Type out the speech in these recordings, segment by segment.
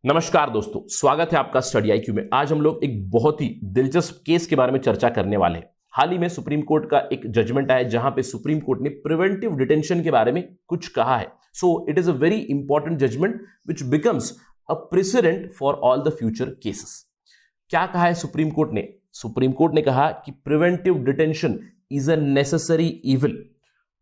नमस्कार दोस्तों, स्वागत है आपका स्टडी IQ में। आज हम लोग एक बहुत ही दिलचस्प केस के बारे में चर्चा करने वाले हैं। हाल ही में सुप्रीम कोर्ट का एक जजमेंट आया जहां पे सुप्रीम कोर्ट ने प्रिवेंटिव डिटेंशन के बारे में कुछ कहा है। So it is a very important judgement which becomes a precedent for all the future cases. क्या कहा है सुप्रीम कोर्ट ने? सुप्रीम कोर्ट ने कहा कि preventive detention is a necessary evil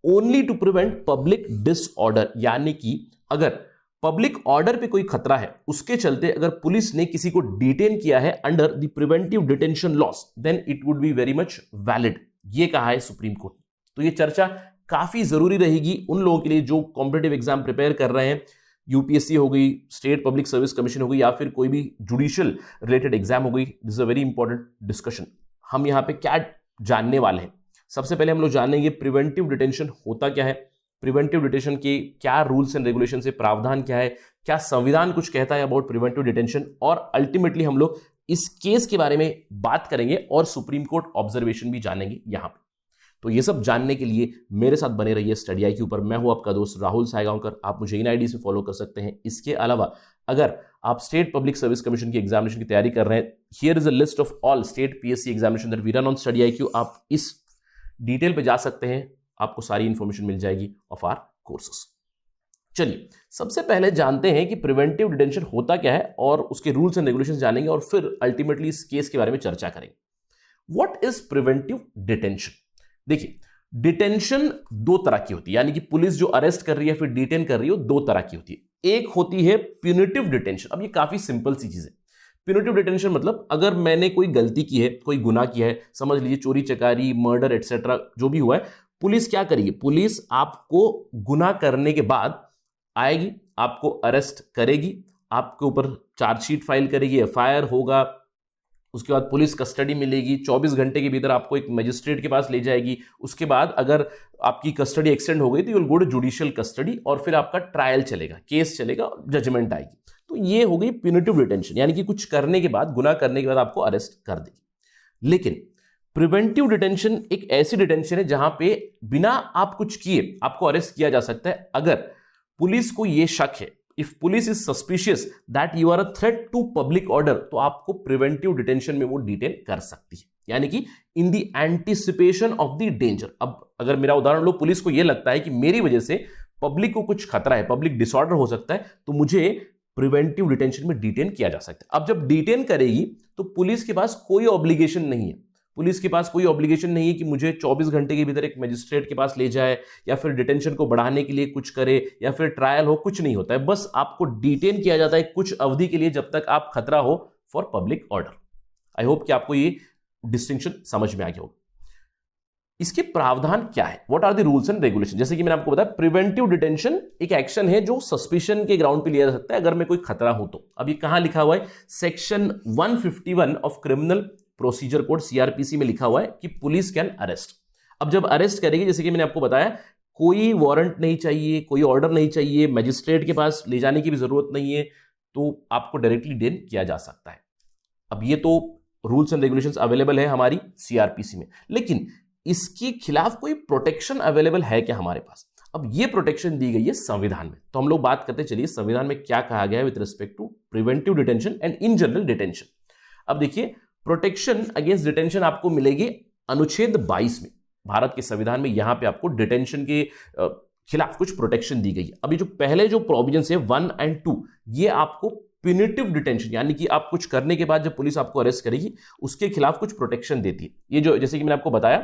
only to prevent public disorder, यानी कि अगर पब्लिक ऑर्डर पे कोई खतरा है, उसके चलते अगर पुलिस ने किसी को डिटेन किया है under the preventive detention laws, then it would be very much valid. ये कहा है सुप्रीम कोर्ट ने। तो ये चर्चा काफी जरूरी रहेगी उन लोगों के लिए जो कॉम्पिटिटिव एग्जाम प्रिपेयर कर रहे हैं। यूपीएससी हो गई, स्टेट पब्लिक सर्विस कमीशन हो गई, या फिर कोई भी जुडिशियल रिलेटेड एग्जाम हो गई। This is a very important discussion. हम यहां पे क्या जानने वाले हैं? सबसे पहले हम लोग जानेंगे प्रिवेंटिव डिटेंशन होता क्या है, प्रिवेंटिव डिटेंशन के क्या रूल्स एंड रेगुलेशन से प्रावधान क्या है, क्या संविधान कुछ कहता है अबाउट प्रिवेंटिव डिटेंशन, और अल्टीमेटली हम लोग इस केस के बारे में बात करेंगे और सुप्रीम कोर्ट ऑब्जर्वेशन भी जानेंगे यहां पे। तो ये सब जानने के लिए मेरे साथ बने रहिए स्टडी IQ पर। मैं हूं आपका दोस्त राहुल सायगांवकर। आप मुझे इन आईडी से फॉलो कर सकते हैं। इसके अलावा अगर आप स्टेट पब्लिक सर्विस कमीशन की एग्जामिनेशन की तैयारी कर रहे हैं, here is a list of all state PSC examination that we run on Study IQ। आप इस डिटेल पे जा सकते हैं, आपको सारी इंफॉर्मेशन मिल जाएगी ऑफ आवर कोर्सेस। चलिए सबसे पहले जानते हैं कि प्रिवेंटिव डिटेंशन होता क्या है और उसके रूल्स एंड रेगुलेशंस जानेंगे और फिर अल्टीमेटली इस केस के बारे में चर्चा करेंगे। What is preventive detention? देखिए, डिटेंशन दो तरह की होती है, यानी कि पुलिस जो अरेस्ट कर रही है फिर डिटेन कर रही है, दो तरह की होती है। एक होती है प्यूनिटिव डिटेंशन। अब ये काफी सिंपल सी चीज है। प्यूनिटिव डिटेंशन मतलब अगर मैंने कोई गलती की है, कोई गुनाह किया है, समझ लीजिए चोरी चकारी, मर्डर एटसेट्रा जो भी हुआ है, पुलिस क्या करेगी? पुलिस आपको गुनाह करने के बाद आएगी, आपको अरेस्ट करेगी, आपके ऊपर चार्जशीट फाइल करेगी, FIR होगा, उसके बाद पुलिस कस्टडी मिलेगी, 24 घंटे के भीतर आपको एक मजिस्ट्रेट के पास ले जाएगी। उसके बाद अगर आपकी कस्टडी एक्सटेंड हो गई तो you will go to judicial custody और फिर आपका ट्रायल चलेगा, केस चलेगा, जजमेंट आएगी। तो ये हो गई प्यूनिटिव डिटेंशन, यानी कि कुछ करने के बाद, गुनाह करने के बाद आपको अरेस्ट कर देगी। लेकिन प्रिवेंटिव डिटेंशन एक ऐसी डिटेंशन है जहां पे बिना आप कुछ किए आपको अरेस्ट किया जा सकता है। अगर पुलिस को यह शक है, if police is suspicious that you are a threat to public order, तो आपको प्रिवेंटिव डिटेंशन में वो डिटेन कर सकती है, यानी कि in the anticipation of the danger. अब अगर मेरा उदाहरण लो, पुलिस को यह लगता है कि मेरी वजह से पब्लिक को कुछ खतरा है, पब्लिक डिसऑर्डर हो सकता है, तो मुझे प्रिवेंटिव डिटेंशन में डिटेन किया जा सकता है। अब जब डिटेन करेगी तो पुलिस के पास कोई ऑब्लिगेशन नहीं है, पुलिस के पास कोई ऑब्लिगेशन नहीं है कि मुझे 24 घंटे के भीतर एक मजिस्ट्रेट के पास ले जाए या फिर डिटेंशन को बढ़ाने के लिए कुछ करे या फिर ट्रायल हो, कुछ नहीं होता है। बस आपको डिटेन किया जाता है कुछ अवधि के लिए, जब तक आप खतरा हो for public order. I hope कि आपको ये डिस्टिंक्शन समझ में आ गया होगा। इसके प्रावधान क्या है? What are the rules and regulation? जैसे कि मैंने आपको बताया, प्रिवेंटिव डिटेंशन एक एक्शन है जो सस्पिशन के ग्राउंड पे लिया जा सकता है अगर मैं कोई खतरा हो तो। अब ये कहां लिखा हुआ है? Section 151 of criminal procedure code CRPC में लिखा हुआ है कि पुलिस कैन अरेस्ट। अब जब अरेस्ट करेगी, जैसे कि मैंने आपको बताया, कोई वारंट नहीं चाहिए, कोई ऑर्डर नहीं चाहिए, मजिस्ट्रेट के पास ले जाने की भी जरूरत नहीं है, तो आपको डायरेक्टली डिटेन किया जा सकता है। अब ये तो रूल्स एंड रेगुलेशंस अवेलेबल है हमारी CRPC में, लेकिन इसके खिलाफ कोई प्रोटेक्शन अवेलेबल है क्या हमारे पास? अब ये प्रोटेक्शन दी गई है संविधान में। तो हम लोग बात करते चलिए संविधान में क्या कहा गया है with respect to preventive detention and in general detention. अब देखिए, प्रोटेक्शन अगेंस्ट डिटेंशन आपको मिलेगी अनुच्छेद 22 में, भारत के संविधान में। यहां पे आपको डिटेंशन के खिलाफ कुछ प्रोटेक्शन दी गई है। अभी जो पहले जो प्रोविजंस है 1 और 2, ये आपको प्यूनिटिव डिटेंशन, यानी कि आप कुछ करने के बाद जब पुलिस आपको अरेस्ट करेगी उसके खिलाफ कुछ प्रोटेक्शन देती है। ये जो, जैसे कि मैंने आपको बताया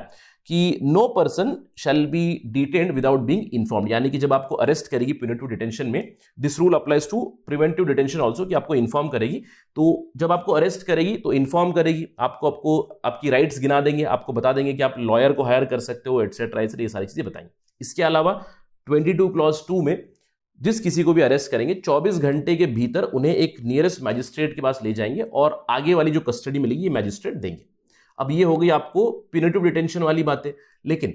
कि no person shall be detained without being informed, यानी कि जब आपको अरेस्ट करेगी प्यूनिटिव डिटेंशन में, this rule applies to preventive detention also, कि आपको इन्फॉर्म करेगी। तो जब आपको अरेस्ट करेगी तो इन्फॉर्म करेगी, आपको आपकी राइट्स गिना देंगे, आपको बता देंगे कि आप लॉयर को हायर कर सकते हो, एटसेट्रा, ये सारी चीजें बताएंगे। इसके अलावा 22 क्लॉज 2 में जिस किसी को भी अरेस्ट करेंगे 24 घंटे के भीतर उन्हें एक नियरेस्ट मैजिस्ट्रेट के पास ले जाएंगे और आगे वाली जो कस्टडी मिलेगी ये मैजिस्ट्रेट देंगे। अब ये हो गई आपको प्यूनिटिव डिटेंशन वाली बातें। लेकिन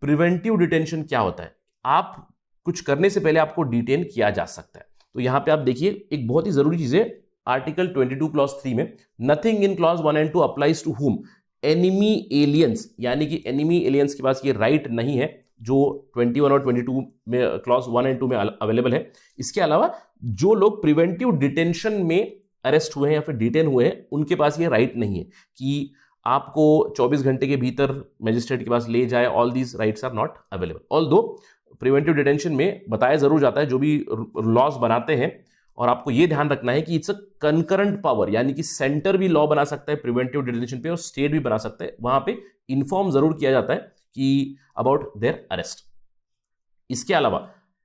प्रिवेंटिव डिटेंशन क्या होता है? आप कुछ करने से पहले आपको डिटेन किया जा सकता है। तो यहां पे आप देखिए, एक बहुत ही जरूरी चीज है, आर्टिकल 22 क्लॉज 3 में, nothing in clause 1 and 2 applies to whom enemy aliens, यानी कि एनिमी एलियंस के पास ये राइट नहीं है जो 21 और 22 में क्लॉज 1 एंड 2 में अवेलेबल है। इसके अलावा जो लोग प्रिवेंटिव डिटेंशन में अरेस्ट हुए हैं या फिर डिटेन हुए हैं, उनके पास ये राइट नहीं है कि आपको 24 घंटे के भीतर मजिस्ट्रेट के पास ले जाए। All these rights are not available. Although preventive detention में बताया जरूर जाता है, जो भी लॉज बनाते हैं, और आपको यह ध्यान रखना है कि इट्स अ कंकरेंट पावर, यानी कि सेंटर भी लॉ बना सकता है प्रिवेंटिव डिटेंशन पे और स्टेट भी बना सकता है। वहां पे इन्फॉर्म जरूर किया जाता है कि अबाउट देयर अरेस्ट। इसके अलावा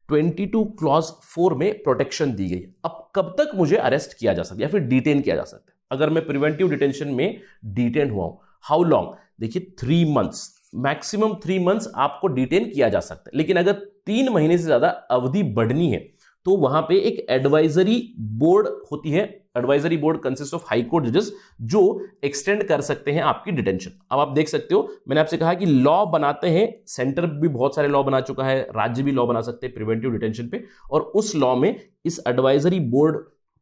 22 क्लॉज 4 में प्रोटेक्शन दी गई। अब कब तक मुझे अरेस्ट किया जा सकता है या फिर डिटेन किया जा सकता है अगर मैं प्रिवेंटिव डिटेंशन में डिटेन हुआ हूं? How long? देखिए 3 मंथ्स, मैक्सिमम 3 मंथ्स आपको डिटेन किया जा सकता है। लेकिन अगर 3 महीने से ज्यादा अवधि बढ़नी है तो वहां पे एक एडवाइजरी बोर्ड होती है। Advisory board consist of high court जजेस जो एक्सटेंड कर सकते हैं आपकी डिटेंशन। अब आप देख सकते हो, मैंने आपसे कहा कि लॉ बनाते हैं, सेंटर भी बहुत सारे लॉ बना चुका है, राज्य भी लॉ बना सकते हैं प्रिवेंटिव डिटेंशन पे, और उस लॉ में इस एडवाइजरी बोर्ड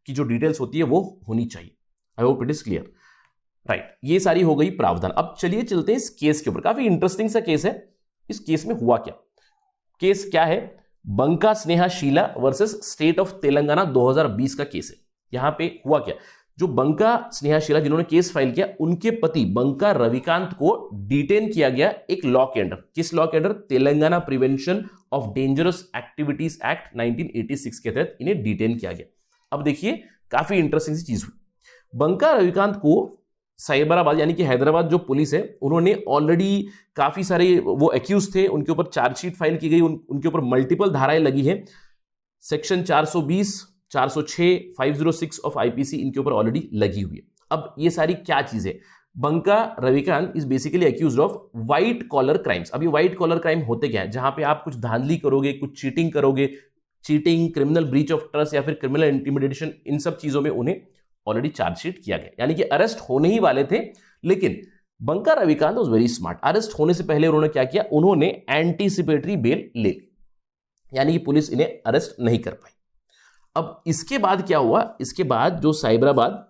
की जो डिटेल्स होती है वो होनी चाहिए। I hope it is clear, right. ये सारी हो गई प्रावधान। अब चलिए चलते हैं इस केस के ऊपर। काफी इंटरेस्टिंग सा केस है। इस केस में हुआ क्या? केस क्या है? Banka Sneha Sheela versus state of Telangana 2020 का केस है। यहां पे हुआ क्या? जो बंका स्नेहा शीला जिन्होंने केस फाइल किया, उनके पति बंका रविकांत को डिटेन किया गया एक लॉ के अंडर। किस लॉ के under? Telangana prevention of dangerous activities act 1986 के तहत इन्हें डिटेन किया गया। अब देखिए काफी इंटरेस्टिंग सी चीज हुई। बंका रविकांत को साइबराबाद यानी कि हैदराबाद जो पुलिस है, उन्होंने ऑलरेडी काफी सारे वो एक्यूज थे, उनके ऊपर चार्जशीट फाइल की गई, उनके ऊपर मल्टीपल धाराएं लगी है। सेक्शन 420, 406, 506 ऑफ आईपीसी इनके ऊपर ऑलरेडी लगी हुई है। अब ये सारी क्या चीज है? Banka Ravikant is basically accused of white collar crimes. अब ये व्हाइट कॉलर क्राइम होते क्या है? जहां पे आप कुछ धांधली करोगे, कुछ चीटिंग करोगे, cheating, criminal breach of trust या फिर क्रिमिनल इंटिमिडेशन, इन सब चीजों में उन्हें ऑलरेडी चार्जशीट किया गया, यानी कि अरेस्ट होने ही वाले थे। लेकिन Banka Ravikant was very smart. Arrest होने से पहले उन्होंने क्या किया? उन्होंने एंटीसिपेटरी बेल ले ली, यानी कि पुलिस इन्हें अरेस्ट नहीं कर पाई। अब इसके बाद क्या हुआ? इसके बाद जो साइबराबाद,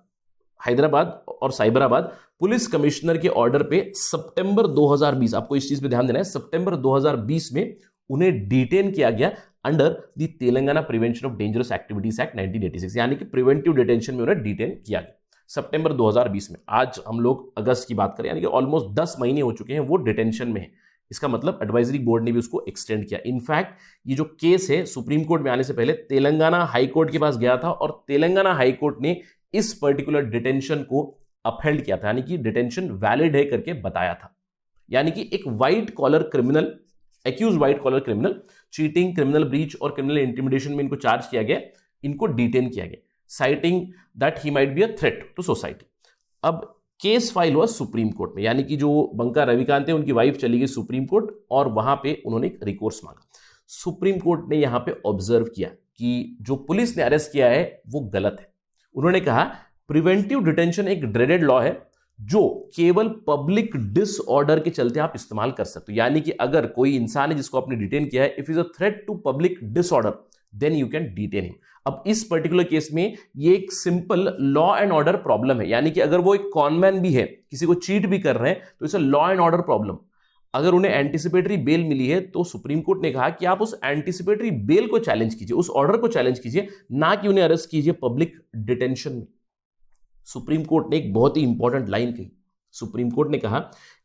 हैदराबाद और साइबराबाद पुलिस कमिश्नर के ऑर्डर पे सितंबर 2020, आपको इस चीज पे ध्यान देना है, सितंबर 2020 में उन्हें डिटेन किया गया under the Telangana prevention of dangerous activities act 1986, यानी कि प्रिवेंटिव डिटेंशन में उन्हें डिटेन किया गया सितंबर 2020 में। आज हम लोग अगस्त की बात करें, यानी कि ऑलमोस्ट 10 महीने हो चुके हैं वो डिटेंशन में है। इसका मतलब एडवाइजरी बोर्ड ने भी उसको एक्सटेंड किया। इनफैक्ट ये जो केस है सुप्रीम कोर्ट में आने से पहले तेलंगाना हाई कोर्ट के पास गया था और तेलंगाना हाई कोर्ट ने इस पर्टिकुलर डिटेंशन को अपहेल्ड किया था, यानी कि डिटेंशन वैलिड है करके बताया था। यानी कि एक white collar criminal, accuse white collar criminal, cheating, criminal breach और क्रिमिनल इंटिमिडेशन में इनको चार्ज किया गया, इनको डिटेन किया गया, citing that he might be a threat to society. अब केस फाइल हुआ सुप्रीम कोर्ट में, यानी कि जो बंका रविकांत है उनकी वाइफ चली गई सुप्रीम कोर्ट और वहां पे उन्होंने एक रिकोर्स मांगा। सुप्रीम कोर्ट ने यहां पे ऑब्जर्व किया कि जो पुलिस ने अरेस्ट किया है वो गलत है। उन्होंने कहा प्रिवेंटिव डिटेंशन एक ड्रेडेड लॉ है जो केवल पब्लिक डिसऑर्डर के चलते आप इस्तेमाल कर सकते हो, यानी कि अगर कोई इंसान है जिसको आपने डिटेन किया है, if is a threat to public disorder then you can detain him. अब इस पर्टिकुलर केस में ये एक simple law and order problem है, यानी कि अगर वो एक कॉनमैन भी है, किसी को चीट भी कर रहे हैं, तो it's a law and order problem. अगर उन्हें एंटीसिपेटरी बेल मिली है तो सुप्रीम कोर्ट ने कहा कि आप उस एंटीसिपेटरी बेल को चैलेंज कीजिए, उस ऑर्डर को चैलेंज कीजिए, ना कि उन्हें अरेस्ट कीजिए पब्लिक डिटेंशन में। सुप्रीम कोर्ट ने एक बहुत ही इंपॉर्टेंट लाइन कही। सुप्रीम कोर्ट ने कहा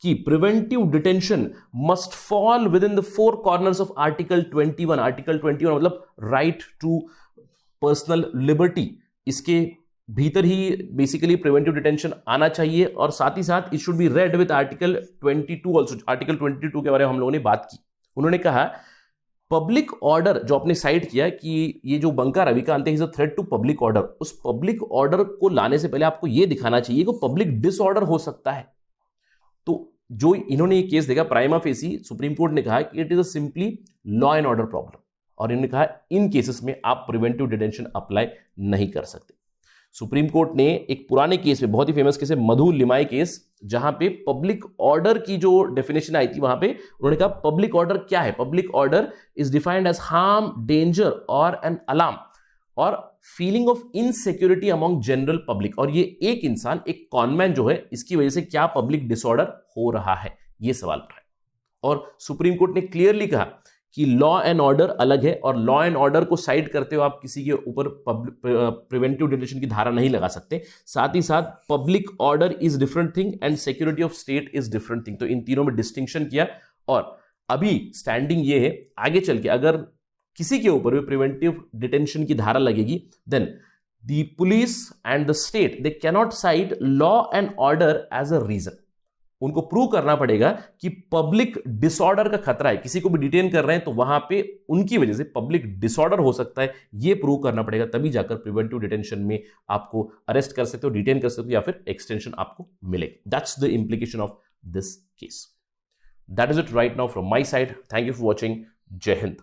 कि preventive detention must fall with in the 4 corners of article 21। Article 21 मतलब राइट टू पर्सनल लिबर्टी, इसके भीतर ही बेसिकली प्रिवेंटिव डिटेंशन आना चाहिए और साथ ही साथ it should be read with article 22 also. Article 22 के बारे में हम लोगों ने बात की। उन्होंने कहा पब्लिक ऑर्डर जो आपने साइट किया कि ये जो बंका रविकांत है is a threat to public order, उस पब्लिक ऑर्डर को लाने से पहले आपको यह दिखाना चाहिए कि पब्लिक डिसऑर्डर हो सकता है। तो जो इन्होंने ये केस देखा प्राइमा फेसी, सुप्रीम कोर्ट ने कहा कि it is a simply law and order problem, और इन्होंने कहा इन केसेस में आप प्रिवेंटिव डिटेंशन अप्लाई नहीं कर सकते। सुप्रीम कोर्ट ने एक पुराने केस में, बहुत ही फेमस केस है मधु लिमाय केस, जहां पे पब्लिक ऑर्डर की जो डेफिनेशन आई थी, वहां पे उन्होंने कहा पब्लिक ऑर्डर क्या है? Public order is defined as harm, danger और एन अलार्म और feeling of insecurity among general public. और ये एक इंसान, एक कॉनमैन जो है, इसकी वजह से क्या पब्लिक डिसऑर्डर हो रहा है, ये सवाल उठा है। और सुप्रीम कोर्ट ने क्लियरली कहा कि लॉ एंड ऑर्डर अलग है और लॉ एंड ऑर्डर को साइड करते हुए आप किसी के ऊपर प्रिवेंटिव डिटेंशन की धारा नहीं लगा सकते। साथ ही साथ public order is different thing and security of state is different thing. तो इन तीनों में डिस्टिंक्शन किया और अभी स्टैंडिंग ये है, आगे चल के अगर किसी के ऊपर भी प्रिवेंटिव डिटेंशन की धारा लगेगी then the police and the state they cannot cite law and order as a reason. उनको प्रूव करना पड़ेगा कि पब्लिक डिसऑर्डर का खतरा है, किसी को भी डिटेन कर रहे हैं तो वहां पे उनकी वजह से पब्लिक डिसऑर्डर हो सकता है, ये प्रूव करना पड़ेगा, तभी जाकर प्रिवेंटिव डिटेंशन में आपको अरेस्ट कर सकते हो, डिटेन कर सकते हो या फिर एक्सटेंशन आपको मिलेगी। That's the implication of this case. That is it right now from my side. Thank you for watching. जय हिंद।